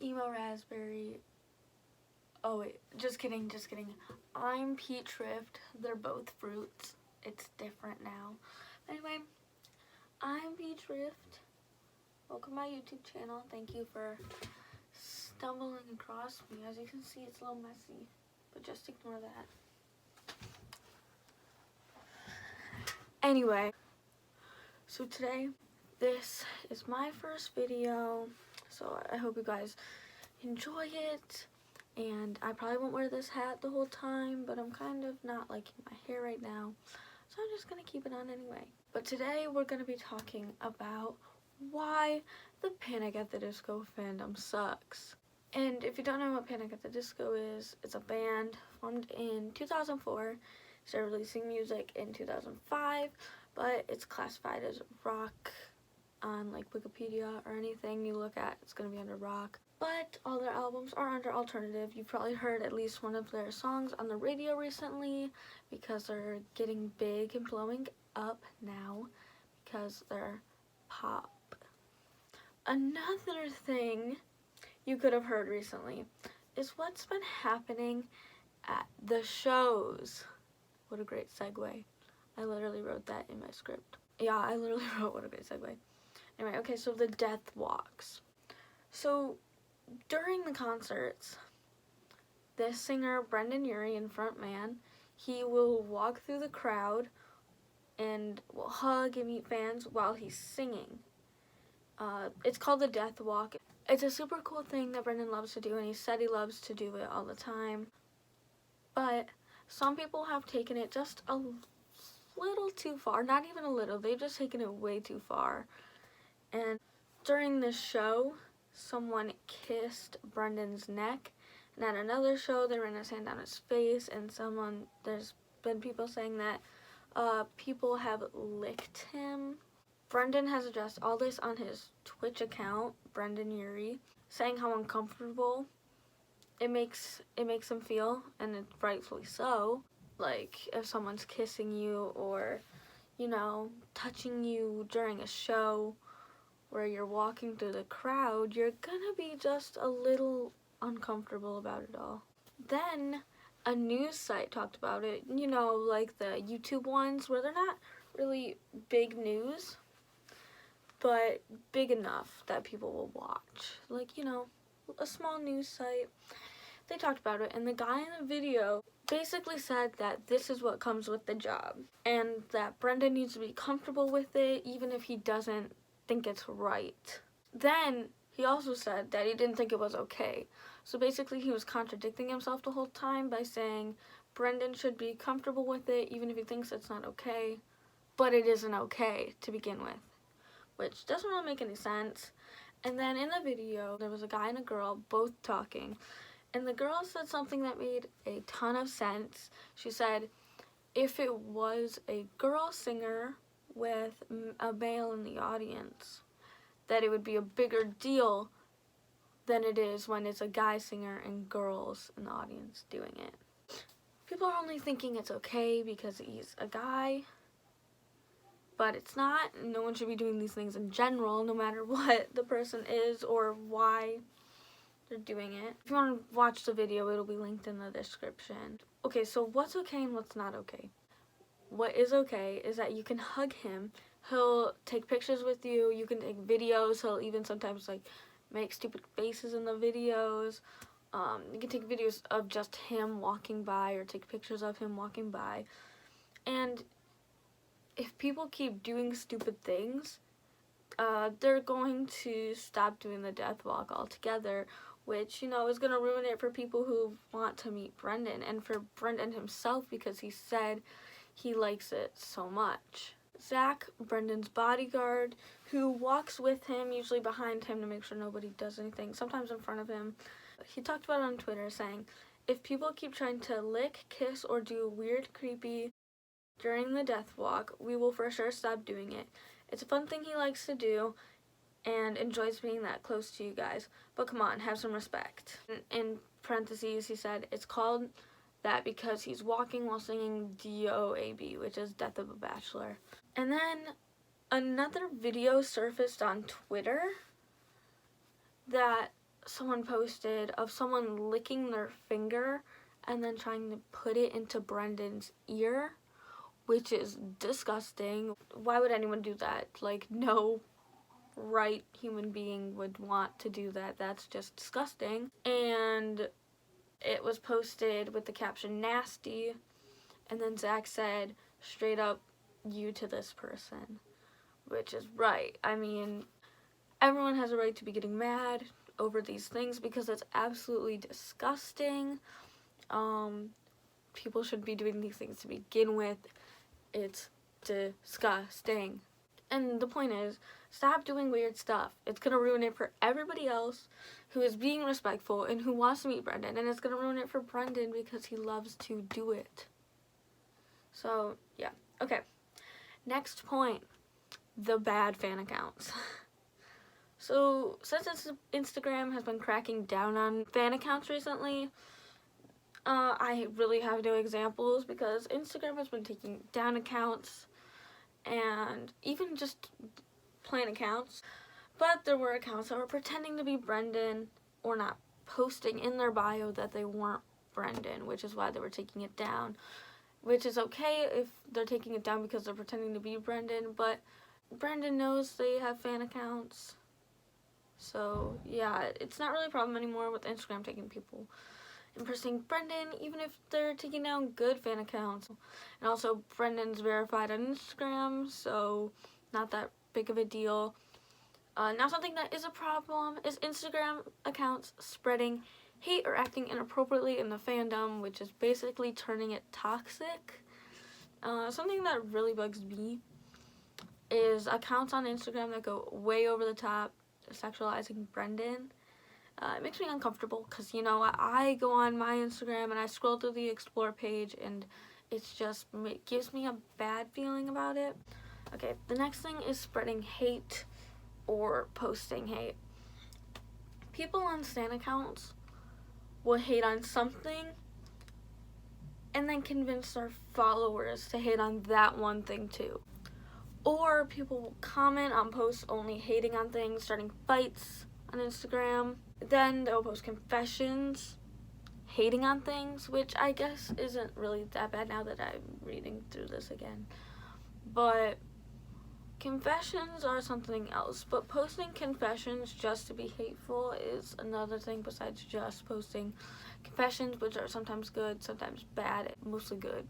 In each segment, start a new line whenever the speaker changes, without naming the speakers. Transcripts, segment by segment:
Emo Raspberry. Oh wait, just kidding, just kidding. I'm Peach Rift. They're both fruits. It's different now. Anyway, I'm Peach Rift. Welcome to my YouTube channel. Thank you for stumbling across me. As you can see, it's a little messy, but just ignore that. Anyway, so today, this is my first video, so I hope you guys enjoy it. And I probably won't wear this hat the whole time, but I'm kind of not liking my hair right now, so I'm just gonna keep it on anyway. But today we're gonna be talking about why the Panic at the Disco fandom sucks. And if you don't know what Panic at the Disco is, it's a band formed in 2004, started releasing music in 2005, but it's classified as rock on like Wikipedia or anything you look at, it's gonna be under rock. But all their albums are under alternative. You've probably heard at least one of their songs on the radio recently because they're getting big and blowing up now because they're pop. Another thing you could have heard recently is what's been happening at the shows. What a great segue. I literally wrote that in my script. Yeah, I literally wrote what a great segue. Anyway, okay, so the death walks. So during the concerts, the singer Brendan Urie and frontman, he will walk through the crowd and will hug and meet fans while he's singing. It's called the Death Walk. It's a super cool thing that Brendan loves to do, and he said he loves to do it all the time. But some people have taken it just a little too far. Not even a little, they've just taken it way too far. And during this show, someone kissed Brendan's neck, and at another show they ran his hand down his face, and there's been people saying that people have licked him. Brendan has addressed all this on his Twitch account, Brendan Urie, saying how uncomfortable it makes him feel, and it's rightfully so. Like if someone's kissing you or, you know, touching you during a show where you're walking through the crowd, you're gonna be just a little uncomfortable about it all. Then a news site talked about it, you know, like the YouTube ones where they're not really big news, but big enough that people will watch. Like, you know, a small news site. They talked about it, and the guy in the video basically said that this is what comes with the job, and that Brendan needs to be comfortable with it even if he doesn't think it's right. Then he also said that he didn't think it was okay. So basically he was contradicting himself the whole time by saying Brendan should be comfortable with it even if he thinks it's not okay, but it isn't okay to begin with, which doesn't really make any sense. And then in the video there was a guy and a girl both talking, and the girl said something that made a ton of sense. She said if it was a girl singer with a male in the audience, that it would be a bigger deal than it is when it's a guy singer and girls in the audience doing it. People are only thinking it's okay because he's a guy, but it's not. No one should be doing these things in general, no matter what the person is or why they're doing it. If you want to watch the video, it'll be linked in the description. Okay, so what's okay and what's not okay? What is okay is that you can hug him, he'll take pictures with you, you can take videos, he'll even sometimes like make stupid faces in the videos. You can take videos of just him walking by or take pictures of him walking by. And if people keep doing stupid things, they're going to stop doing the death walk altogether, which, you know, is going to ruin it for people who want to meet Brendan and for Brendan himself because he said he likes it so much. Zach, Brendan's bodyguard, who walks with him, usually behind him to make sure nobody does anything, sometimes in front of him, he talked about it on Twitter saying, if people keep trying to lick, kiss, or do weird, creepy during the death walk, we will for sure stop doing it. It's a fun thing he likes to do and enjoys being that close to you guys, but come on, have some respect. In parentheses, he said, it's called that because he's walking while singing DOAB, which is Death of a Bachelor. And then another video surfaced on Twitter that someone posted of someone licking their finger and then trying to put it into Brendan's ear, which is disgusting. Why would anyone do that? Like, no right human being would want to do that. That's just disgusting. And it was posted with the caption nasty, and then Zach said straight up, you to this person, which is right. I mean, everyone has a right to be getting mad over these things because it's absolutely disgusting. People shouldn't be doing these things to begin with. It's disgusting. And the point is, stop doing weird stuff. It's gonna ruin it for everybody else who is being respectful and who wants to meet Brendan, and it's gonna ruin it for Brendan because he loves to do it. So, yeah. Okay. Next point, the bad fan accounts. So, since Instagram has been cracking down on fan accounts recently, I really have no examples because Instagram has been taking down accounts and even just plain accounts. But there were accounts that were pretending to be Brendan or not posting in their bio that they weren't Brendan, which is why they were taking it down. Which is okay if they're taking it down because they're pretending to be Brendan, but Brendan knows they have fan accounts. So, yeah, it's not really a problem anymore with Instagram taking people impersonating Brendan, even if they're taking down good fan accounts. And also, Brendan's verified on Instagram, so not that big of a deal. Now, something that is a problem is Instagram accounts spreading hate or acting inappropriately in the fandom, which is basically turning it toxic. Something that really bugs me is accounts on Instagram that go way over the top, sexualizing Brendan. It makes me uncomfortable because, you know, I go on my Instagram and I scroll through the explore page and it gives me a bad feeling about it. Okay, the next thing is spreading hate or posting hate. People on stan accounts will hate on something and then convince their followers to hate on that one thing too. Or people will comment on posts only hating on things, starting fights on Instagram. Then they'll post confessions hating on things, which I guess isn't really that bad now that I'm reading through this again. But confessions are something else. But posting confessions just to be hateful is another thing besides just posting confessions, which are sometimes good, sometimes bad, mostly good.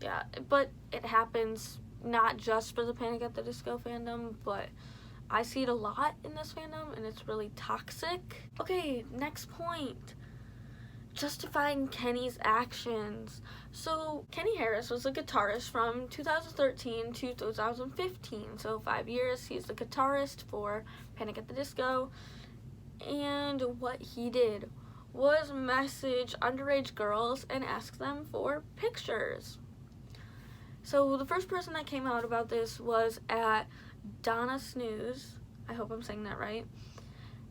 Yeah, but it happens not just for the Panic at the Disco fandom, but I see it a lot in this fandom, and it's really toxic. Okay, next point. Justifying Kenny's actions. So, Kenny Harris was a guitarist from 2013 to 2015. So, 5 years. He's the guitarist for Panic at the Disco. And what he did was message underage girls and ask them for pictures. So, the first person that came out about this was at Donna Snooze, I hope I'm saying that right,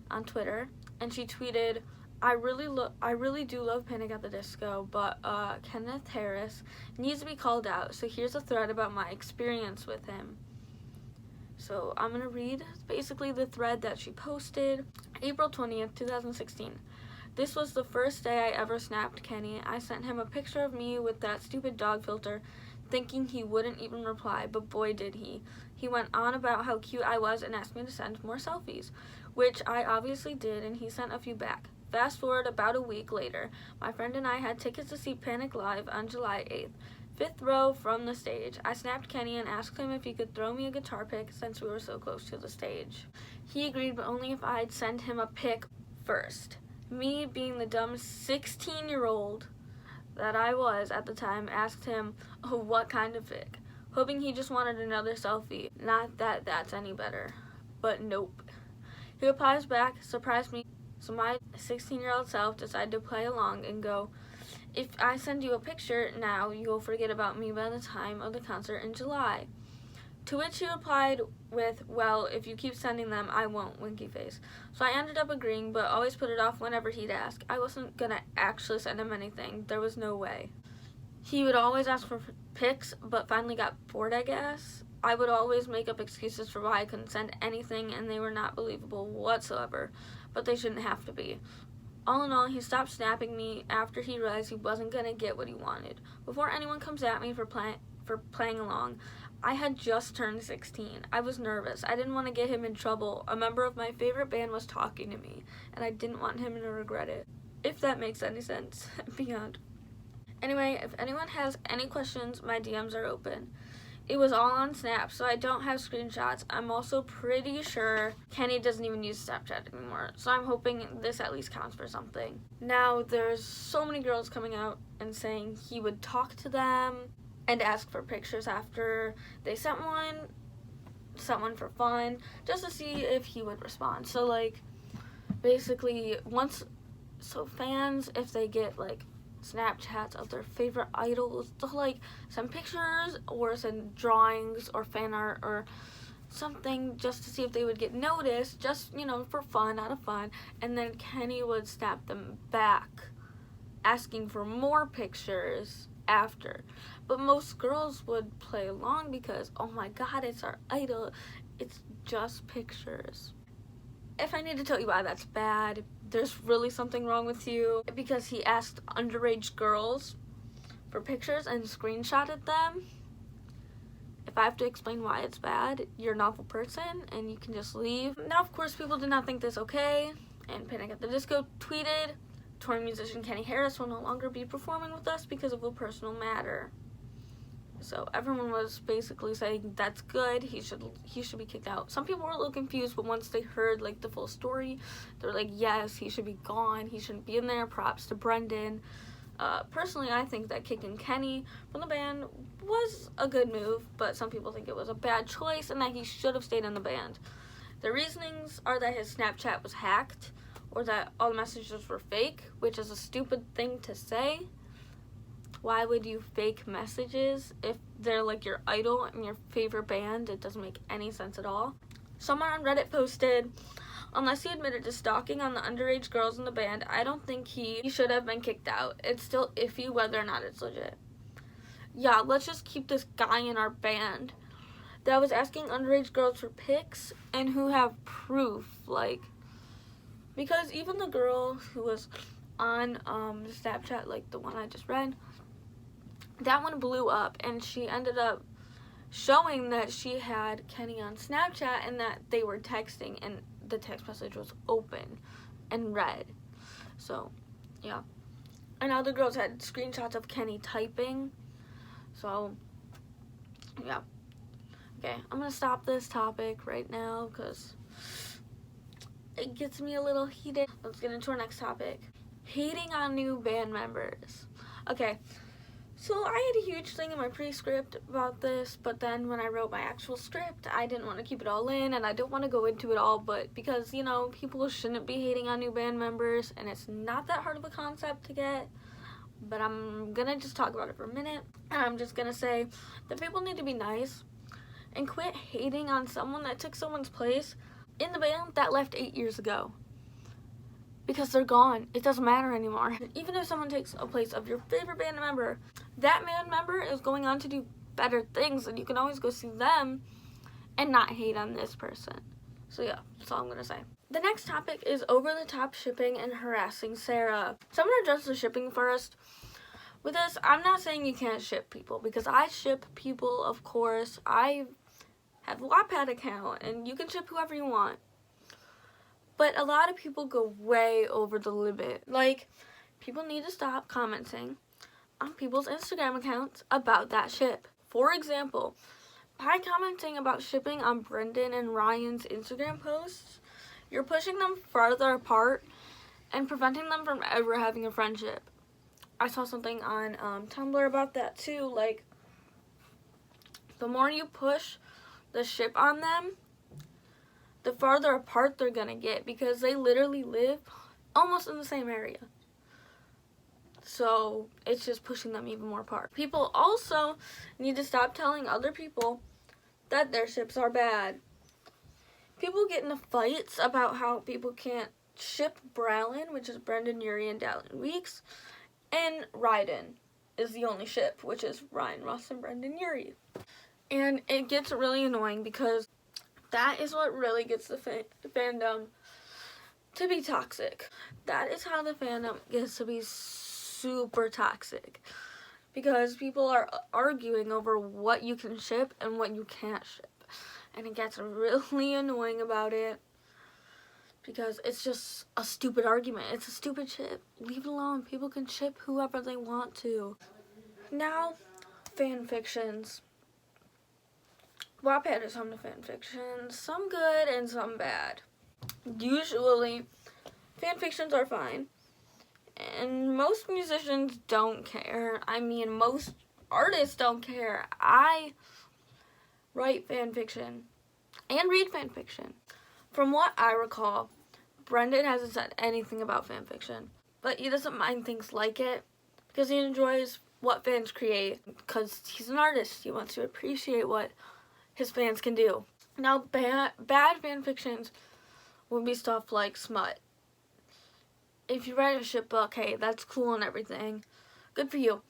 on Twitter, and she tweeted, I really do love Panic at the Disco, but Kenneth Harris needs to be called out, so here's a thread about my experience with him. So I'm going to read basically the thread that she posted. April 20th, 2016. This was the first day I ever snapped Kenny. I sent him a picture of me with that stupid dog filter, thinking he wouldn't even reply, but boy did he. He went on about how cute I was and asked me to send more selfies, which I obviously did, and he sent a few back. Fast forward about a week later, my friend and I had tickets to see Panic Live on July 8th. 5th row from the stage. I snapped Kenny and asked him if he could throw me a guitar pic since we were so close to the stage. He agreed, but only if I'd send him a pic first. Me, being the dumb 16-year-old that I was at the time, asked him, oh, what kind of pic? Hoping he just wanted another selfie. Not that that's any better. But nope. He replies back, surprised me. So my 16-year-old self decided to play along and go, if I send you a picture now, you'll forget about me by the time of the concert in July. To which he replied with, well, if you keep sending them, I won't, winky face. So I ended up agreeing, but always put it off whenever he'd ask. I wasn't gonna actually send him anything. There was no way. He would always ask for pics, but finally got bored, I guess. I would always make up excuses for why I couldn't send anything, and they were not believable whatsoever, but they shouldn't have to be. All in all, he stopped snapping me after he realized he wasn't going to get what he wanted. Before anyone comes at me for playing along, I had just turned 16. I was nervous. I didn't want to get him in trouble. A member of my favorite band was talking to me, and I didn't want him to regret it. If that makes any sense. Beyond. Anyway, if anyone has any questions, my DMs are open. It was all on Snap, so I don't have screenshots. I'm also pretty sure Kenny doesn't even use Snapchat anymore, so I'm hoping this at least counts for something. Now, there's so many girls coming out and saying he would talk to them and ask for pictures after they sent one for fun, just to see if he would respond. So, like, basically, fans, if they get, like, Snapchats of their favorite idols, they'll like send pictures or send drawings or fan art or something just to see if they would get noticed, just, you know, for fun, out of fun. And then Kenny would snap them back asking for more pictures after. But most girls would play along because, oh my god, it's our idol, it's just pictures. If I need to tell you why that's bad, there's really something wrong with you, because he asked underage girls for pictures and screenshotted them. If I have to explain why it's bad, you're an awful person and you can just leave. Now, of course, people did not think this okay, and Panic at the Disco tweeted, touring musician Kenny Harris will no longer be performing with us because of a personal matter. So everyone was basically saying that's good, he should be kicked out. Some people were a little confused, but once they heard like the full story, they were like, yes, he should be gone, he shouldn't be in there. Props to Brendan. Personally, I think that kicking Kenny from the band was a good move, but some people think it was a bad choice and that he should have stayed in the band. The reasonings are that his Snapchat was hacked, or that all the messages were fake, which is a stupid thing to say. Why would you fake messages if they're like your idol and your favorite band? It doesn't make any sense at all. Someone on Reddit posted, unless he admitted to stalking on the underage girls in the band, I don't think he should have been kicked out. It's still iffy whether or not it's legit. Yeah, let's just keep this guy in our band that was asking underage girls for pics and who have proof, like, because even the girl who was on Snapchat, like the one I just read, that one blew up, and she ended up showing that she had Kenny on Snapchat and that they were texting, and the text message was open and read. So, yeah. And other girls had screenshots of Kenny typing. So, yeah. Okay, I'm going to stop this topic right now because it gets me a little heated. Let's get into our next topic. Hating on new band members. Okay. So I had a huge thing in my pre-script about this, but then when I wrote my actual script, I didn't want to keep it all in, and I don't want to go into it all, but because, you know, people shouldn't be hating on new band members, and it's not that hard of a concept to get, but I'm gonna just talk about it for a minute, and I'm just gonna say that people need to be nice and quit hating on someone that took someone's place in the band that left 8 years ago. Because they're gone. It doesn't matter anymore. Even if someone takes a place of your favorite band member, that band member is going on to do better things, and you can always go see them and not hate on this person. So yeah, that's all I'm gonna say. The next topic is over-the-top shipping and harassing Sarah. So I'm gonna address the shipping first. With this, I'm not saying you can't ship people, because I ship people, of course. I have a Wattpad account, and you can ship whoever you want. But a lot of people go way over the limit. Like, people need to stop commenting on people's Instagram accounts about that ship. For example, by commenting about shipping on Brendan and Ryan's Instagram posts, you're pushing them farther apart and preventing them from ever having a friendship. I saw something on Tumblr about that too. Like, the more you push the ship on them, the farther apart they're gonna get, because they literally live almost in the same area. So it's just pushing them even more apart. People also need to stop telling other people that their ships are bad. People get into fights about how people can't ship Bralin, which is Brendan Urie and Dallin Weeks, and Ryden is the only ship, which is Ryan Ross and Brendan Urie. And it gets really annoying because that is what really gets the fandom to be toxic. That is how the fandom gets to be super toxic. Because people are arguing over what you can ship and what you can't ship. And it gets really annoying about it. Because it's just a stupid argument. It's a stupid ship. Leave it alone. People can ship whoever they want to. Now, fan fictions. Wattpad is home to fan fictions. Some good and some bad. Usually, fan fictions are fine. And most musicians don't care. I mean, most artists don't care. I write fan fiction and read fan fiction. From what I recall, Brendan hasn't said anything about fan fiction, but he doesn't mind things like it because he enjoys what fans create because he's an artist. He wants to appreciate what his fans can do. Now, bad fan fictions would be stuff like smut. If you write a ship book, hey, that's cool and everything. Good for you.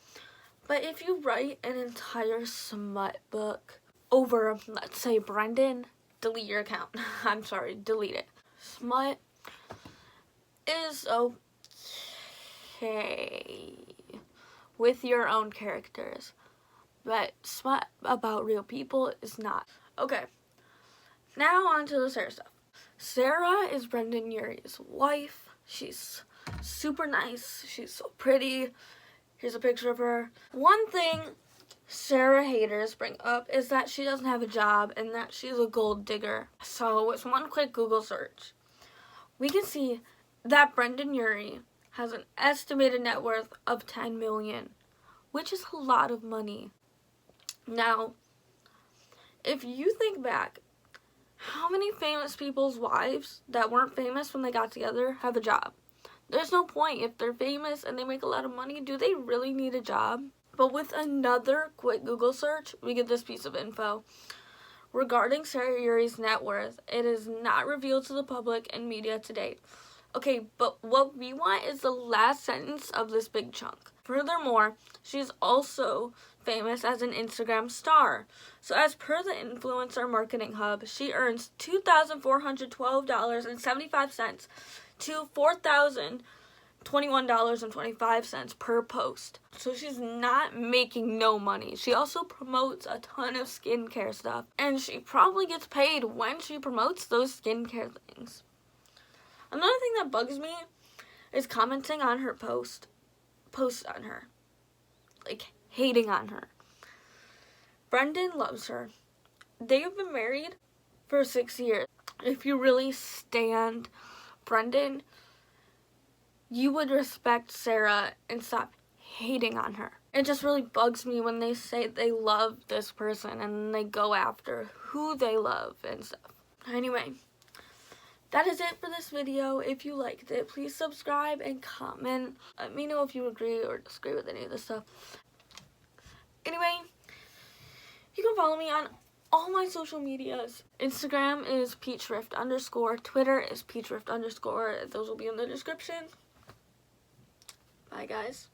But if you write an entire smut book over, let's say, Brendan, delete your account. I'm sorry, delete it. Smut is okay with your own characters, but smut about real people is not. Okay, now on to the Sarah stuff. Sarah is Brendan Urie's wife. She's super nice. She's so pretty. Here's a picture of her. One thing Sarah haters bring up is that she doesn't have a job and that she's a gold digger. So with one quick Google search, we can see that Brendan Urie has an estimated net worth of $10 million, which is a lot of money. Now, if you think back, how many famous people's wives that weren't famous when they got together have a job? There's no point. If they're famous and they make a lot of money, do they really need a job? But with another quick Google search, we get this piece of info. Regarding Sarah Urie's net worth, it is not revealed to the public and media to date. Okay, but what we want is the last sentence of this big chunk. Furthermore, she's also famous as an Instagram star. So as per the Influencer Marketing Hub, she earns $2,412.75 to $4,021.25 per post. So she's not making no money. She also promotes a ton of skincare stuff. And she probably gets paid when she promotes those skincare things. Another thing that bugs me is commenting on her posts on her. Like, hating on her. Brendan loves her. They've been married for 6 years. If you really stand Brendan, you would respect Sarah and stop hating on her. It just really bugs me when they say they love this person and they go after who they love and stuff. Anyway, that is it for this video. If you liked it, please subscribe and comment. Let me know if you agree or disagree with any of this stuff. Anyway, you can follow me on all my social medias. Instagram is peachrift_. Twitter is peachrift_. Those will be in the description. Bye, guys.